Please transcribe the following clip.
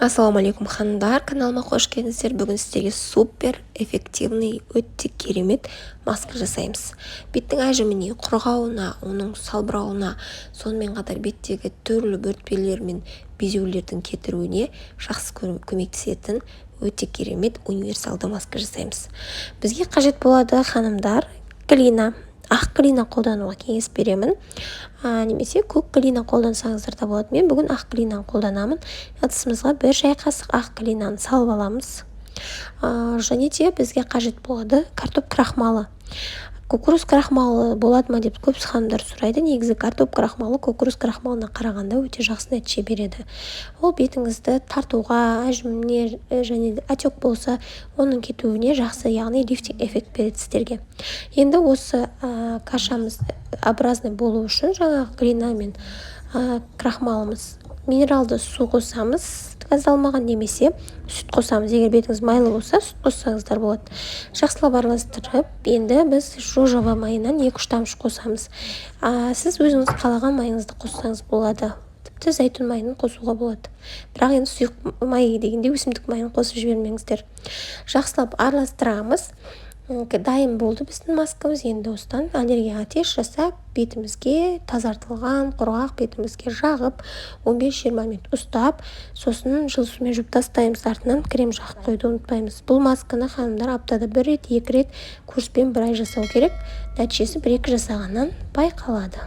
Ассалаумағалейкум ханымдар, каналыма қош келдіңіздер. Бүгін сіздерге супер эффективный, өте керемет маска жасаймыз. Беттің әжіміне, құрғауына, оның салбырауына, сонымен қатар беттегі түрлі бөртпелер мен безеулердің кетіруіне жақсы көмектесетін өте керемет универсалды маска жасаймыз. Бізге қажет болады ханымдар глина. Ақ глина қолдануға кеңес беремін. Немесе көк глина қолдансаңыздар да болады. Мен бүгін ақ глинаны қолданамын. Ыдысымызға бір шай қасық ақ глинаны салып аламыз. Және де бізге қажет болады картоп крахмалы. Кукуруз крахмалы болады ма деп көп ханымдар сұрайды. Негізі картоп крахмалы кукуруз крахмалына қарағанда өте жақсы нәтиже береді. Ол бетіңізді тартуға, әжіміне және отек болса, оның кетуіне жақсы, яғни лифтинг эффект береді сіздерге. Енді осы кашамыз образный болу үшін жаңағы глина мен крахмалымыз минералды су қосамыз, газдалмаған, немесе сүт қосамыз. Егер бетіңіз майлы болса, сүт қоссаңыздар болады. Жақсылап араластырып, енді біз жожоба майынан 2-3 тамшы қосамыз. Сіз өзіңіз қалаған майыңызды қоссаңыз болады. Тіпті зәйтүн майын қосуға болады. Бірақ енді сұйық май дегенде өсімдік майын қосып жібермеңіздер. Жақсылап араластырамыз. Дайын болды біздің маскамыз. Енді осыдан аллергияға тест жасап, бетімізге тазартылған құрғақ бетімізге жағып 15-20 минут ұстап, сосын жылы сумен жуып тастаймыз. Артынан крем жағып қойды ұмытпаймыз. Бұл масканы ханымдар аптада 1 рет, 2 рет курспен 1 ай жасау керек. Нәтижесі 1-2 жасағаннан байқалады.